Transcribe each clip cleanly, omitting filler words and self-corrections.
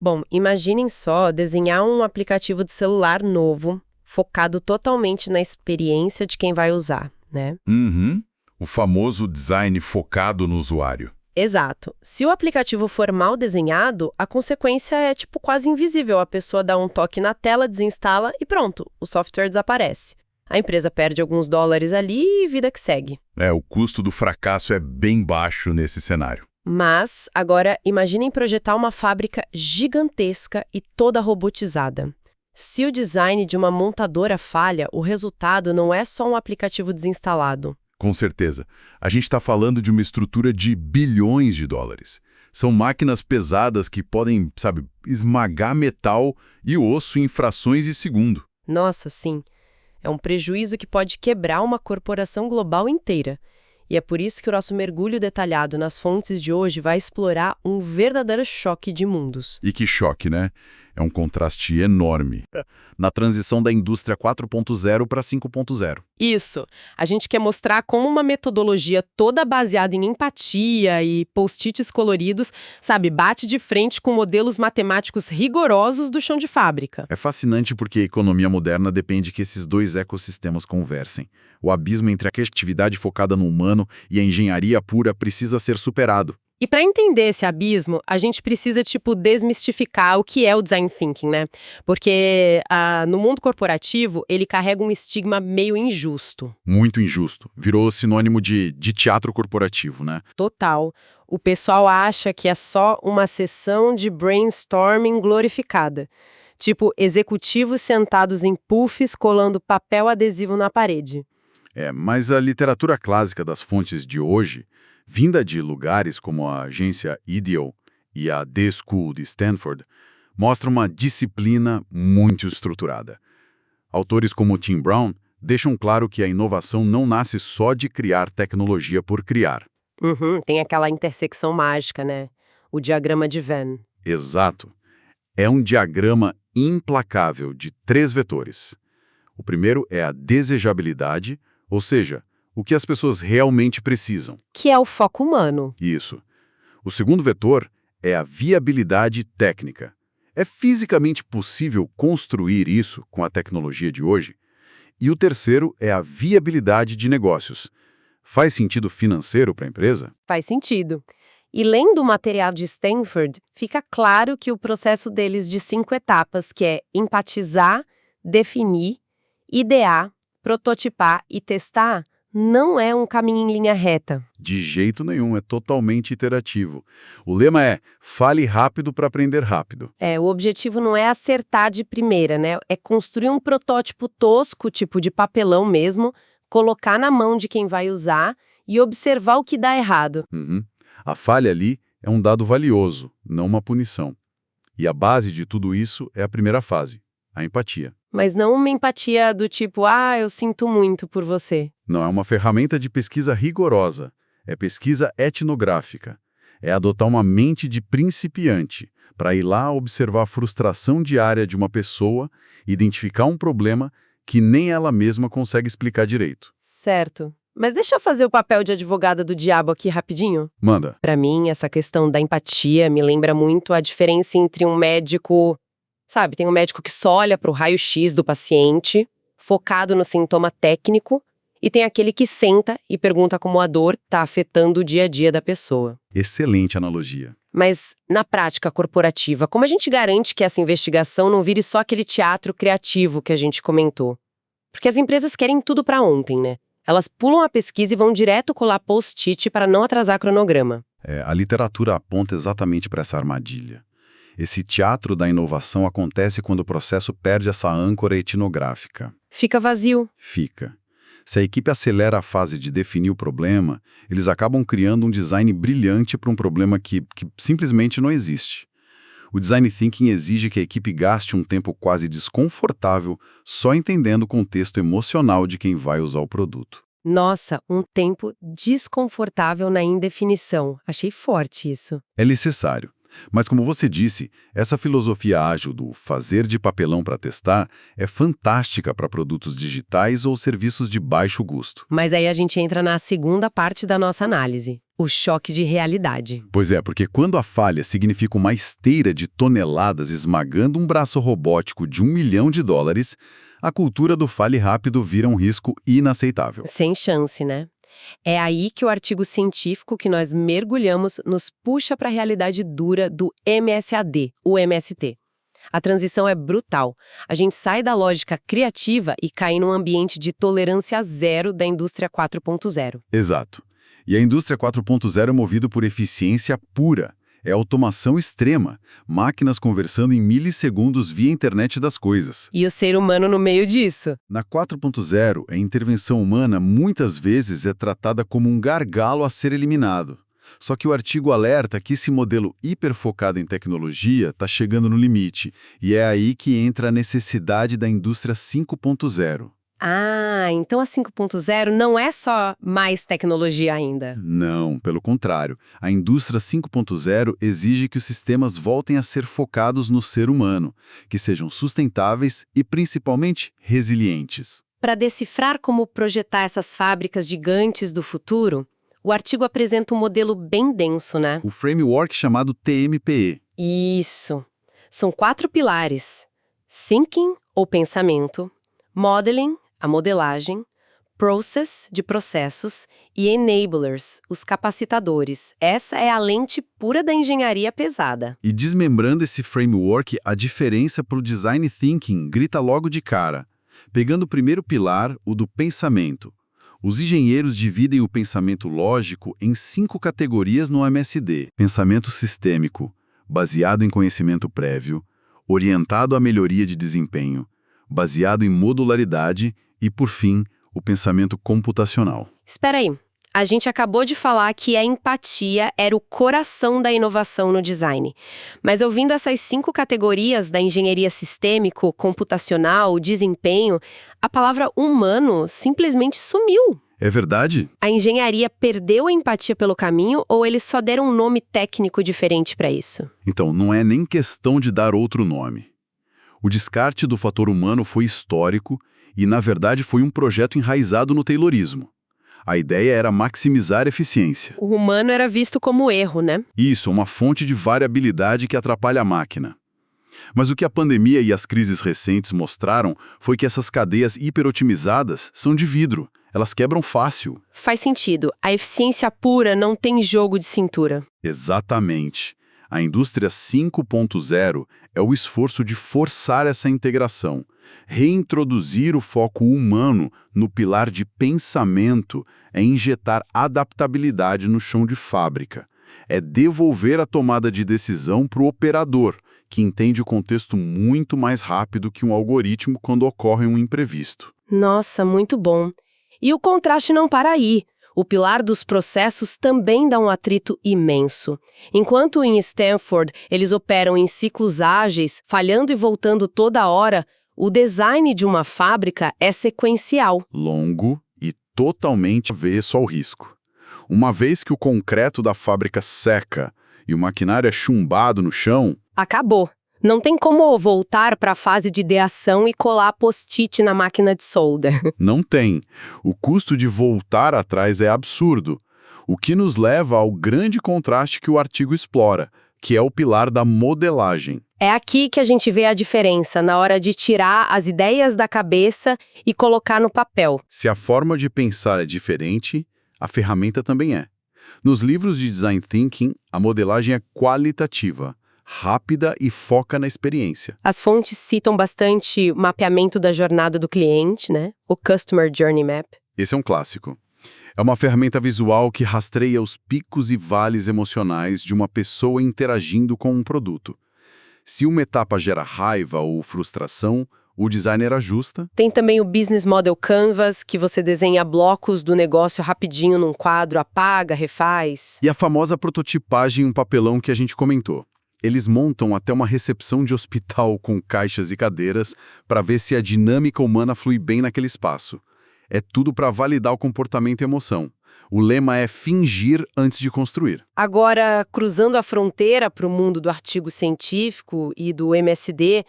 Bom, imaginem só desenhar um aplicativo de celular novo, focado totalmente na experiência de quem vai usar, né? Uhum. O famoso design focado no usuário. Exato. Se o aplicativo for mal desenhado, a consequência é tipo quase invisível. A pessoa dá um toque na tela, desinstala e pronto, o software desaparece. A empresa perde alguns dólares ali e vida que segue. O custo do fracasso é bem baixo nesse cenário. Mas, agora, imaginem projetar uma fábrica gigantesca e toda robotizada. Se o design de uma montadora falha, o resultado não é só um aplicativo desinstalado. Com certeza. A gente está falando de uma estrutura de bilhões de dólares. São máquinas pesadas que podem, esmagar metal e osso em frações de segundo. Nossa, sim. É um prejuízo que pode quebrar uma corporação global inteira. E é por isso que o nosso mergulho detalhado nas fontes de hoje vai explorar um verdadeiro choque de mundos. E que choque, né? É um contraste enorme. Na transição da indústria 4.0 para 5.0. Isso. A gente quer mostrar como uma metodologia toda baseada em empatia e post-its coloridos, bate de frente com modelos matemáticos rigorosos do chão de fábrica. É fascinante porque a economia moderna depende que esses dois ecossistemas conversem. O abismo entre a criatividade focada no humano e a engenharia pura precisa ser superado. E para entender esse abismo, a gente precisa, desmistificar o que é o design thinking, né? Porque no mundo corporativo, ele carrega um estigma meio injusto. Muito injusto. Virou sinônimo de teatro corporativo, né? Total. O pessoal acha que é só uma sessão de brainstorming glorificada. Tipo, executivos sentados em puffs colando papel adesivo na parede. Mas a literatura clássica das fontes de hoje, vinda de lugares como a agência Ideal e a The School de Stanford, mostra uma disciplina muito estruturada. Autores como Tim Brown deixam claro que a inovação não nasce só de criar tecnologia por criar. Tem aquela intersecção mágica, né? O diagrama de Venn. Exato. É um diagrama implacável de 3 vetores. O primeiro é a desejabilidade, ou seja, o que as pessoas realmente precisam. Que é o foco humano. Isso. O segundo vetor é a viabilidade técnica. É fisicamente possível construir isso com a tecnologia de hoje? E o terceiro é a viabilidade de negócios. Faz sentido financeiro para a empresa? Faz sentido. E lendo o material de Stanford, fica claro que o processo deles de 5 etapas, que é empatizar, definir, idear, prototipar e testar, não é um caminho em linha reta. De jeito nenhum, é totalmente iterativo. O lema é: fale rápido para aprender rápido. O objetivo não é acertar de primeira, né? É construir um protótipo tosco, tipo de papelão mesmo, colocar na mão de quem vai usar e observar o que dá errado. A falha ali é um dado valioso, não uma punição. E a base de tudo isso é a primeira fase, a empatia. Mas não uma empatia do tipo, eu sinto muito por você. Não é uma ferramenta de pesquisa rigorosa, é pesquisa etnográfica. É adotar uma mente de principiante, para ir lá observar a frustração diária de uma pessoa, identificar um problema que nem ela mesma consegue explicar direito. Certo. Mas deixa eu fazer o papel de advogada do diabo aqui rapidinho. Manda. Para mim, essa questão da empatia me lembra muito a diferença entre um médico... tem um médico que só olha para o raio-x do paciente, focado no sintoma técnico, e tem aquele que senta e pergunta como a dor está afetando o dia a dia da pessoa. Excelente analogia. Mas, na prática corporativa, como a gente garante que essa investigação não vire só aquele teatro criativo que a gente comentou? Porque as empresas querem tudo para ontem, né? Elas pulam a pesquisa e vão direto colar post-it para não atrasar cronograma. A literatura aponta exatamente para essa armadilha. Esse teatro da inovação acontece quando o processo perde essa âncora etnográfica. Fica vazio. Fica. Se a equipe acelera a fase de definir o problema, eles acabam criando um design brilhante para um problema que simplesmente não existe. O design thinking exige que a equipe gaste um tempo quase desconfortável só entendendo o contexto emocional de quem vai usar o produto. Nossa, um tempo desconfortável na indefinição. Achei forte isso. É necessário. Mas como você disse, essa filosofia ágil do fazer de papelão para testar é fantástica para produtos digitais ou serviços de baixo custo. Mas aí a gente entra na segunda parte da nossa análise, o choque de realidade. Pois é, porque quando a falha significa uma esteira de toneladas esmagando um braço robótico de $1 milhão, a cultura do fale rápido vira um risco inaceitável. Sem chance, né? É aí que o artigo científico que nós mergulhamos nos puxa para a realidade dura do MSAD, o MST. A transição é brutal. A gente sai da lógica criativa e cai num ambiente de tolerância zero da indústria 4.0. Exato. E a indústria 4.0 é movida por eficiência pura. É automação extrema, máquinas conversando em milissegundos via internet das coisas. E o ser humano no meio disso. Na 4.0, a intervenção humana muitas vezes é tratada como um gargalo a ser eliminado. Só que o artigo alerta que esse modelo hiperfocado em tecnologia está chegando no limite, e é aí que entra a necessidade da indústria 5.0. Ah, então a 5.0 não é só mais tecnologia ainda. Não, pelo contrário. A indústria 5.0 exige que os sistemas voltem a ser focados no ser humano, que sejam sustentáveis e, principalmente, resilientes. Para decifrar como projetar essas fábricas gigantes do futuro, o artigo apresenta um modelo bem denso, né? O framework chamado TMPE. Isso. São 4 pilares: Thinking, ou pensamento, Modeling, a modelagem, Process, de processos, e Enablers, os capacitadores. Essa é a lente pura da engenharia pesada. E desmembrando esse framework, a diferença para o Design Thinking grita logo de cara. Pegando o primeiro pilar, o do pensamento. Os engenheiros dividem o pensamento lógico em 5 categorias no MSD. Pensamento sistêmico, baseado em conhecimento prévio, orientado à melhoria de desempenho, baseado em modularidade e, por fim, o pensamento computacional. Espera aí, a gente acabou de falar que a empatia era o coração da inovação no design. Mas ouvindo essas 5 categorias da engenharia sistêmico, computacional, desempenho, a palavra humano simplesmente sumiu. É verdade? A engenharia perdeu a empatia pelo caminho ou eles só deram um nome técnico diferente para isso? Então, não é nem questão de dar outro nome. O descarte do fator humano foi histórico e, na verdade, foi um projeto enraizado no Taylorismo. A ideia era maximizar a eficiência. O humano era visto como erro, né? Isso, uma fonte de variabilidade que atrapalha a máquina. Mas o que a pandemia e as crises recentes mostraram foi que essas cadeias hiperotimizadas são de vidro. Elas quebram fácil. Faz sentido. A eficiência pura não tem jogo de cintura. Exatamente. A indústria 5.0 é o esforço de forçar essa integração, reintroduzir o foco humano no pilar de pensamento, é injetar adaptabilidade no chão de fábrica, é devolver a tomada de decisão para o operador, que entende o contexto muito mais rápido que um algoritmo quando ocorre um imprevisto. Nossa, muito bom. E o contraste não para aí. O pilar dos processos também dá um atrito imenso. Enquanto em Stanford eles operam em ciclos ágeis, falhando e voltando toda hora, o design de uma fábrica é sequencial. Longo e totalmente avesso ao risco. Uma vez que o concreto da fábrica seca e o maquinário é chumbado no chão... Acabou. Não tem como voltar para a fase de ideação e colar post-it na máquina de solda. Não tem. O custo de voltar atrás é absurdo. O que nos leva ao grande contraste que o artigo explora, que é o pilar da modelagem. É aqui que a gente vê a diferença na hora de tirar as ideias da cabeça e colocar no papel. Se a forma de pensar é diferente, a ferramenta também é. Nos livros de Design Thinking, a modelagem é qualitativa, rápida e foca na experiência. As fontes citam bastante o mapeamento da jornada do cliente, né? O Customer Journey Map. Esse é um clássico. É uma ferramenta visual que rastreia os picos e vales emocionais de uma pessoa interagindo com um produto. Se uma etapa gera raiva ou frustração, o designer ajusta. Tem também o Business Model Canvas, que você desenha blocos do negócio rapidinho num quadro, apaga, refaz. E a famosa prototipagem em um papelão que a gente comentou. Eles montam até uma recepção de hospital com caixas e cadeiras para ver se a dinâmica humana flui bem naquele espaço. É tudo para validar o comportamento e emoção. O lema é fingir antes de construir. Agora, cruzando a fronteira para o mundo do artigo científico e do MSD,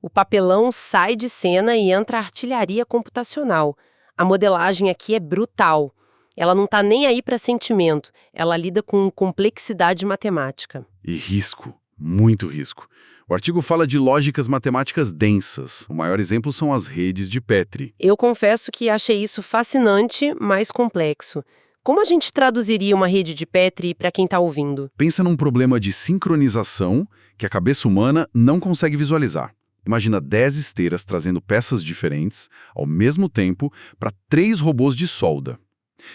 o papelão sai de cena e entra a artilharia computacional. A modelagem aqui é brutal. Ela não está nem aí para sentimento, ela lida com complexidade matemática. E risco, muito risco. O artigo fala de lógicas matemáticas densas. O maior exemplo são as redes de Petri. Eu confesso que achei isso fascinante, mas complexo. Como a gente traduziria uma rede de Petri para quem está ouvindo? Pensa num problema de sincronização que a cabeça humana não consegue visualizar. Imagina 10 esteiras trazendo peças diferentes, ao mesmo tempo, para 3 robôs de solda.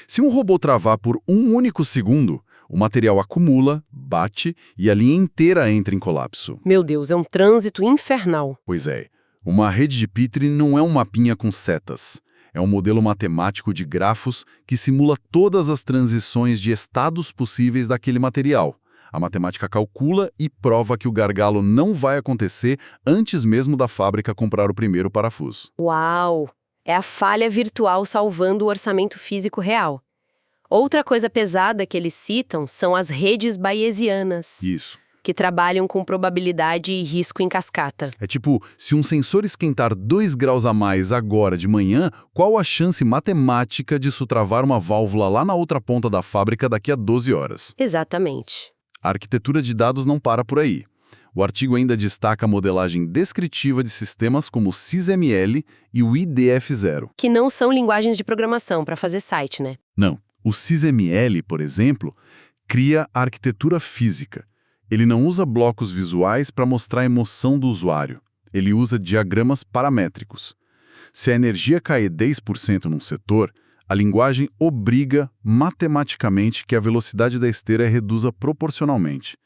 Se um robô travar por um único segundo, o material acumula, bate e a linha inteira entra em colapso. Meu Deus, é um trânsito infernal. Pois é, uma rede de Petri não é um mapinha com setas. É um modelo matemático de grafos que simula todas as transições de estados possíveis daquele material. A matemática calcula e prova que o gargalo não vai acontecer antes mesmo da fábrica comprar o primeiro parafuso. Uau! É a falha virtual salvando o orçamento físico real. Outra coisa pesada que eles citam são as redes bayesianas, Isso. que trabalham com probabilidade e risco em cascata. É tipo, se um sensor esquentar 2 graus a mais agora de manhã, qual a chance matemática disso travar uma válvula lá na outra ponta da fábrica daqui a 12 horas? Exatamente. A arquitetura de dados não para por aí. O artigo ainda destaca a modelagem descritiva de sistemas como o SysML e o IDF0. Que não são linguagens de programação para fazer site, né? Não. O SysML, por exemplo, cria a arquitetura física. Ele não usa blocos visuais para mostrar a emoção do usuário. Ele usa diagramas paramétricos. Se a energia cair 10% num setor, a linguagem obriga matematicamente que a velocidade da esteira reduza proporcionalmente.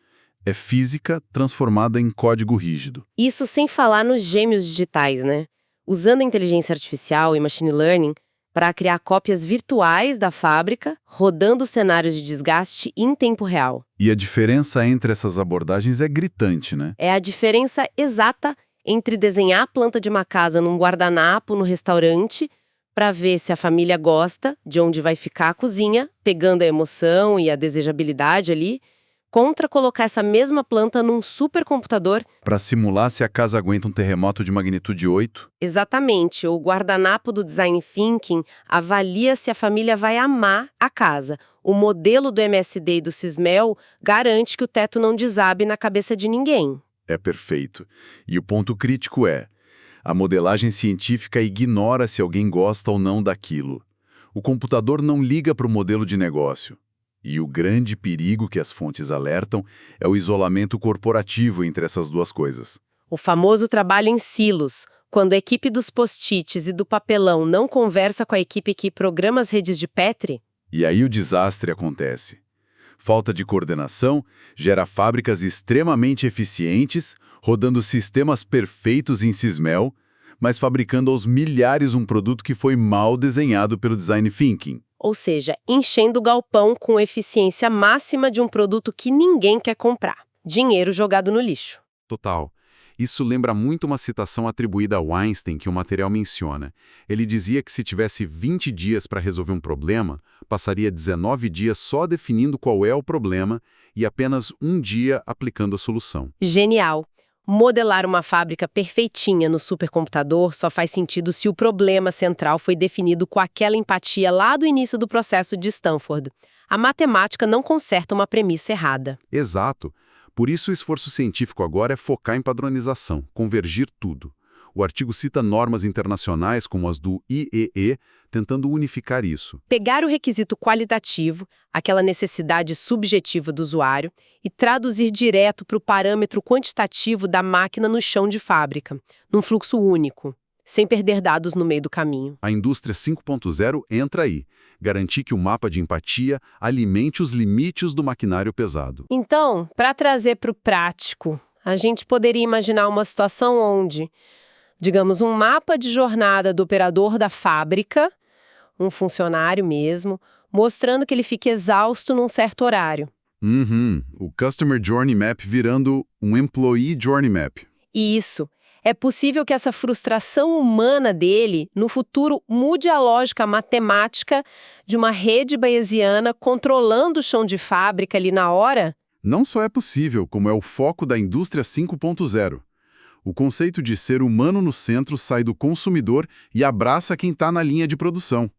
É física transformada em código rígido. Isso sem falar nos gêmeos digitais, né? Usando a inteligência artificial e machine learning para criar cópias virtuais da fábrica, rodando cenários de desgaste em tempo real. E a diferença entre essas abordagens é gritante, né? É a diferença exata entre desenhar a planta de uma casa num guardanapo no restaurante para ver se a família gosta de onde vai ficar a cozinha, pegando a emoção e a desejabilidade ali, contra colocar essa mesma planta num supercomputador. Para simular se a casa aguenta um terremoto de magnitude 8. Exatamente, o guardanapo do Design Thinking avalia se a família vai amar a casa. O modelo do MSD e do SysML garante que o teto não desabe na cabeça de ninguém. É perfeito. E o ponto crítico é: a modelagem científica ignora se alguém gosta ou não daquilo. O computador não liga para o modelo de negócio. E o grande perigo que as fontes alertam é o isolamento corporativo entre essas duas coisas. O famoso trabalho em silos, quando a equipe dos post-its e do papelão não conversa com a equipe que programa as redes de Petri. E aí o desastre acontece. Falta de coordenação gera fábricas extremamente eficientes, rodando sistemas perfeitos em SysML, mas fabricando aos milhares um produto que foi mal desenhado pelo Design Thinking. Ou seja, enchendo o galpão com eficiência máxima de um produto que ninguém quer comprar. Dinheiro jogado no lixo. Total. Isso lembra muito uma citação atribuída a Einstein que o material menciona. Ele dizia que se tivesse 20 dias para resolver um problema, passaria 19 dias só definindo qual é o problema e apenas um dia aplicando a solução. Genial! Modelar uma fábrica perfeitinha no supercomputador só faz sentido se o problema central foi definido com aquela empatia lá do início do processo de Stanford. A matemática não conserta uma premissa errada. Exato. Por isso o esforço científico agora é focar em padronização, convergir tudo. O artigo cita normas internacionais como as do IEE, tentando unificar isso. Pegar o requisito qualitativo, aquela necessidade subjetiva do usuário, e traduzir direto para o parâmetro quantitativo da máquina no chão de fábrica, num fluxo único, sem perder dados no meio do caminho. A indústria 5.0 entra aí, garantir que o mapa de empatia alimente os limites do maquinário pesado. Então, para trazer para o prático, a gente poderia imaginar uma situação onde, digamos, um mapa de jornada do operador da fábrica, um funcionário mesmo, mostrando que ele fica exausto num certo horário. O Customer Journey Map virando um Employee Journey Map. E isso, É possível que essa frustração humana dele, no futuro, mude a lógica matemática de uma rede bayesiana controlando o chão de fábrica ali na hora? Não só é possível, como é o foco da indústria 5.0. O conceito de ser humano no centro sai do consumidor e abraça quem está na linha de produção.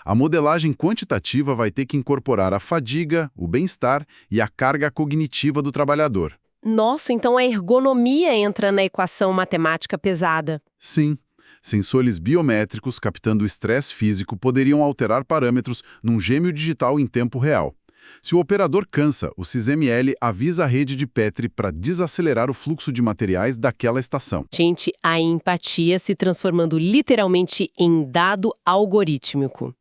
A modelagem quantitativa vai ter que incorporar a fadiga, o bem-estar e a carga cognitiva do trabalhador. Nossa, então a ergonomia entra na equação matemática pesada. Sim, sensores biométricos captando o estresse físico poderiam alterar parâmetros num gêmeo digital em tempo real. Se o operador cansa, o SysML avisa a rede de Petri para desacelerar o fluxo de materiais daquela estação. Gente, a empatia se transformando literalmente em dado algorítmico.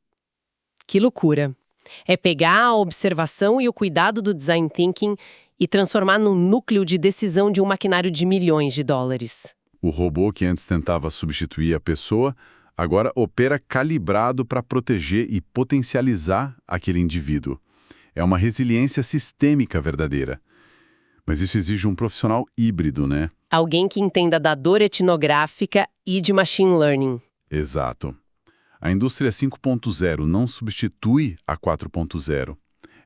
Que loucura! É pegar a observação e o cuidado do design thinking e transformar num núcleo de decisão de um maquinário de milhões de dólares. O robô que antes tentava substituir a pessoa, agora opera calibrado para proteger e potencializar aquele indivíduo. É uma resiliência sistêmica verdadeira. Mas isso exige um profissional híbrido, né? Alguém que entenda da dor etnográfica e de machine learning. Exato. A indústria 5.0 não substitui a 4.0.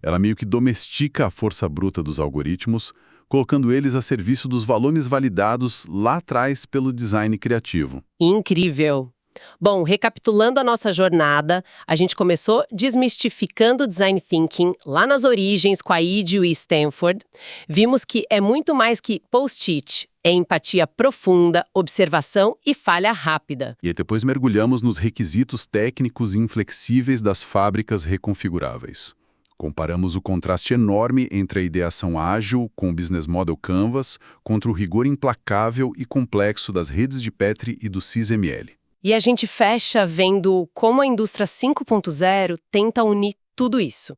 Ela meio que domestica a força bruta dos algoritmos, colocando eles a serviço dos valores validados lá atrás pelo design criativo. Incrível! Bom, recapitulando a nossa jornada, a gente começou desmistificando o design thinking lá nas origens com a IDEO e Stanford. Vimos que é muito mais que post-it, é empatia profunda, observação e falha rápida. E depois mergulhamos nos requisitos técnicos inflexíveis das fábricas reconfiguráveis. Comparamos o contraste enorme entre a ideação ágil com o business model Canvas contra o rigor implacável e complexo das redes de Petri e do SysML. E a gente fecha vendo como a indústria 5.0 tenta unir tudo isso.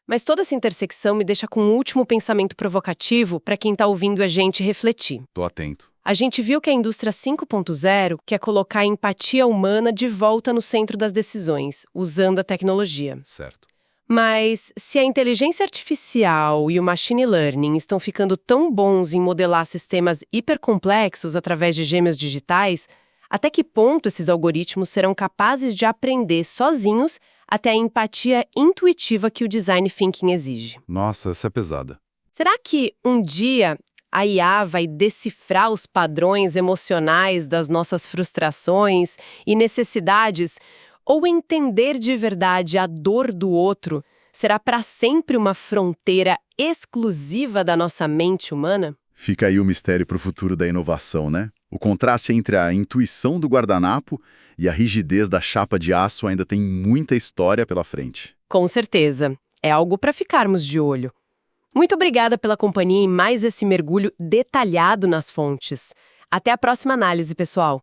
Mas toda essa intersecção me deixa com um último pensamento provocativo para quem está ouvindo a gente refletir. Tô atento. A gente viu que a indústria 5.0 quer colocar a empatia humana de volta no centro das decisões, usando a tecnologia. Certo. Mas se a inteligência artificial e o machine learning estão ficando tão bons em modelar sistemas hipercomplexos através de gêmeos digitais, até que ponto esses algoritmos serão capazes de aprender sozinhos até a empatia intuitiva que o design thinking exige? Nossa, essa é pesada. Será que um dia a IA vai decifrar os padrões emocionais das nossas frustrações e necessidades, ou entender de verdade a dor do outro será para sempre uma fronteira exclusiva da nossa mente humana? Fica aí o mistério para o futuro da inovação, né? O contraste entre a intuição do guardanapo e a rigidez da chapa de aço ainda tem muita história pela frente. Com certeza. É algo para ficarmos de olho. Muito obrigada pela companhia em mais esse mergulho detalhado nas fontes. Até a próxima análise, pessoal!